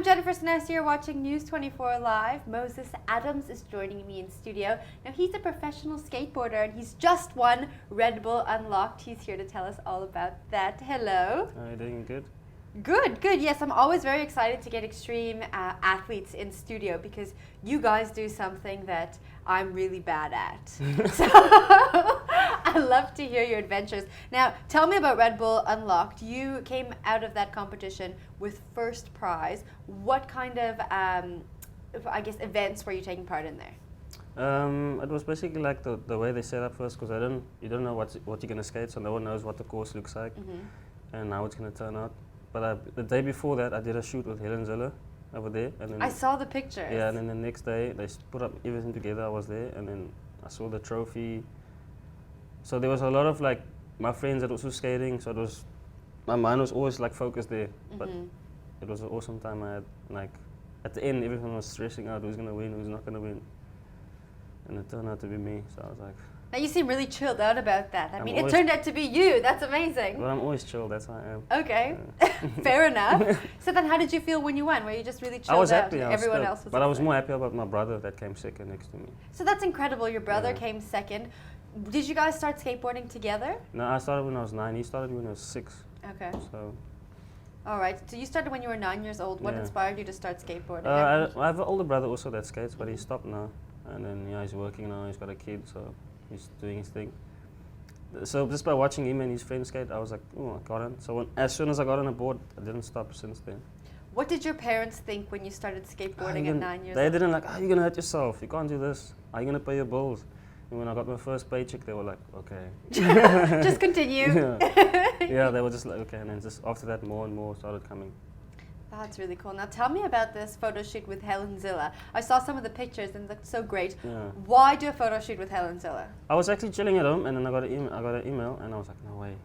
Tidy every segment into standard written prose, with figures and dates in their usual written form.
Jennifer Sness. You're watching News 24 Live. Moses Adams is joining me in studio. Now, he's a professional skateboarder and he's just won Red Bull Unlocked. He's here to tell us all about that. Hello. Are you doing good? Good, good. Yes, I'm always very excited to get extreme athletes in studio because you guys do something that I'm really bad at. So I love to hear your adventures. Now, tell me about Red Bull Unlocked. You came out of that competition with first prize. What kind of, I guess, events were you taking part in there? It was basically like the way they set up first, because you don't know what you're gonna skate, so no one knows what the course looks like and how it's gonna turn out. But the day before that, I did a shoot with Helen Ziller over there. And then I saw the pictures. Yeah, and then the next day, they put up everything together. I was there, and then I saw the trophy. So there was a lot of like my friends that also skating. So it was, my mind was always like focused there. But it was an awesome time. I had like at the end, everyone was stressing out who's gonna win, who's not gonna win, and it turned out to be me. So I was like. Now you seem really chilled out about that. I mean, it turned out to be you. That's amazing. Well, I'm always chill. That's how I am. Okay, fair enough. So then, how did you feel when you won? Were you just really chilled out? I was happy. Everyone else was. But I was more happy about my brother that came second next to me. So that's incredible. Your brother came second. Did you guys start skateboarding together? No, I started when I was 9. He started when I was 6. Okay. So. All right. So you started when you were 9 years old. What inspired you to start skateboarding? I have an older brother also that skates, but he stopped now. And then he's working now. He's got a kid, so he's doing his thing. So just by watching him and his friends skate, I was like, oh, I got on. So as soon as I got on a board, I didn't stop since then. What did your parents think when you started skateboarding at 9 years old? They didn't like, oh, you're going to hurt yourself. You can't do this. How are you going to pay your bills? And when I got my first paycheck, they were like, okay. Just continue. Yeah, they were just like, okay. And then just after that, more and more started coming. That's really cool. Now tell me about this photo shoot with Helen Ziller. I saw some of the pictures and it looked so great. Yeah. Why do a photo shoot with Helen Ziller? I was actually chilling at home and then I got an email and I was like, no way,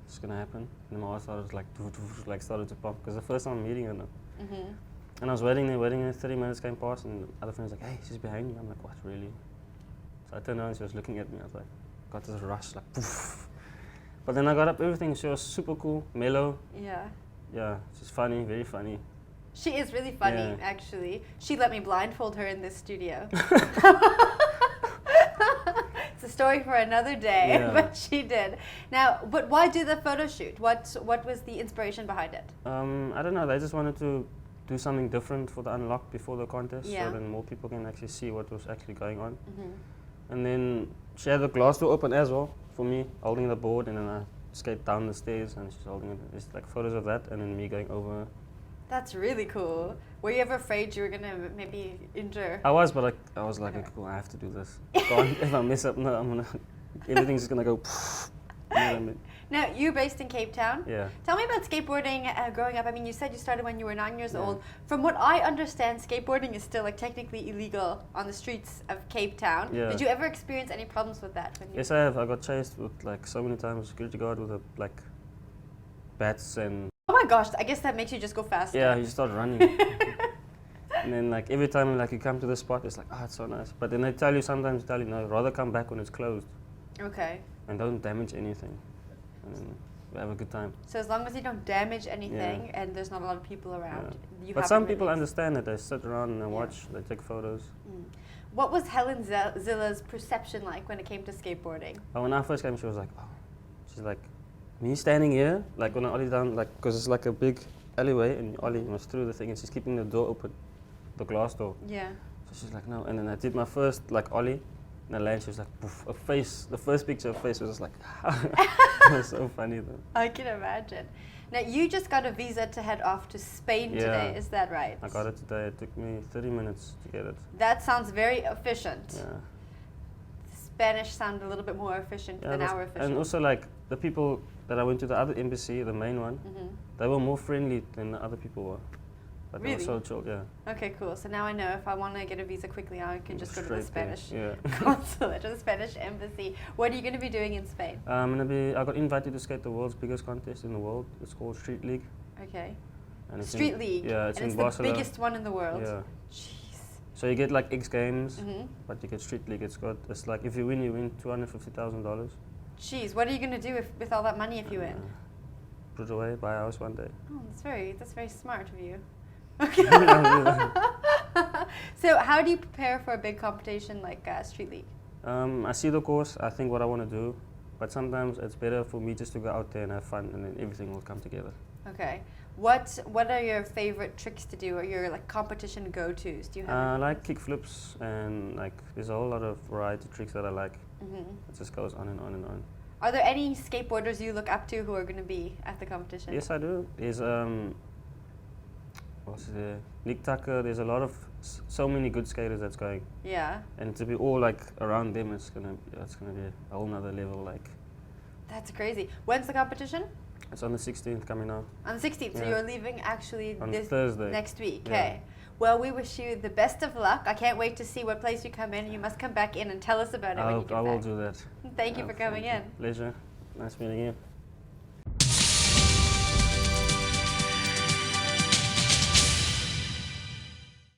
it's gonna happen. And my heart started like started to pump because the first time I'm meeting her now. And I was waiting there, 30 minutes came past and the other friend was like, hey, she's behind you. I'm like, what, really? So I turned around and she was looking at me. I was like, got this rush, like poof. But then I got up everything. She was super cool, mellow. Yeah. Yeah, she's funny, very funny. She is really funny, actually. She let me blindfold her in this studio. It's a story for another day, but she did. Now, but why do the photo shoot? What was the inspiration behind it? I don't know. They just wanted to do something different for the Unlocked before the contest, so then more people can actually see what was actually going on. And then she had the glass door open as well for me, holding the board, and then I skate down the stairs and she's holding it. It's like photos of that and then me going over. That's really cool. Were you ever afraid you were gonna maybe injure? I was, but I was like, okay, cool, I have to do this. If I mess up, no, everything's just gonna go. You know what I mean? Now, you're based in Cape Town. Yeah. Tell me about skateboarding growing up. I mean, you said you started when you were 9 years old. From what I understand, skateboarding is still like technically illegal on the streets of Cape Town. Yeah. Did you ever experience any problems with that? Yes, I have. I got chased with like so many times, security guard with like bats and. Oh my gosh! I guess that makes you just go faster. Yeah, you start running. And then like every time like you come to the spot, it's like, oh, it's so nice. But then they tell you no, rather come back when it's closed. Okay. And don't damage anything. And we have a good time. So as long as you don't damage anything and there's not a lot of people around, you But some people understand it. They sit around and watch. They take photos. What was Helen Ziller's perception like when it came to skateboarding? When I first came, she was like, oh, she's like, me standing here, like when I ollie down, like because it's like a big alleyway and ollie was through the thing, and she's keeping the door open, the glass door. Yeah. So she's like, no. And then I did my first like ollie. And I land, she was like, poof, a face, the first picture of face was just like, it was so funny though. I can imagine. Now, you just got a visa to head off to Spain today, is that right? I got it today. It took me 30 minutes to get it. That sounds very efficient. Yeah. Spanish sound a little bit more efficient than our efficient. And also like the people that I went to the other embassy, the main one, they were more friendly than the other people were. But really? They were so chill, Okay, cool. So now I know if I want to get a visa quickly, I can just go to the Spanish consulate or the Spanish embassy. What are you going to be doing in Spain? I got invited to skate the world's biggest contest in the world. It's called Street League. Okay. And it's Street League? Yeah, it's and in it's Barcelona. the biggest one in the world? Yeah. Jeez. So you get like X Games, but you get Street League. It's like if you win $250,000. Jeez, what are you going to do with all that money if you win? Put it away, buy a house one day. Oh, that's very smart of you. Okay. I'll do that. So how do you prepare for a big competition like Street League? I see the course, I think what I want to do, but sometimes it's better for me just to go out there and have fun, and then everything will come together. Okay. What are your favorite tricks to do, or your like competition go-tos? Do you have? I like kick flips, and like there's a whole lot of variety tricks that I like. It just goes on and on and on. Are there any skateboarders you look up to who are going to be at the competition? Yes, I do. There's what's there? Nick Tucker. There's a lot of so many good skaters that's going, Yeah. and to be all like around them, it's gonna be a whole nother level. Like That's crazy. When's the competition? it's on the 16th coming out On the 16th. So Yeah. you're leaving actually on this Thursday. next week. Yeah. Okay. Well, we wish you the best of luck. I can't wait to see what place you come in. You must come back in and tell us about it when you get I will back. do that. Thank you for coming in. Pleasure. Nice meeting you.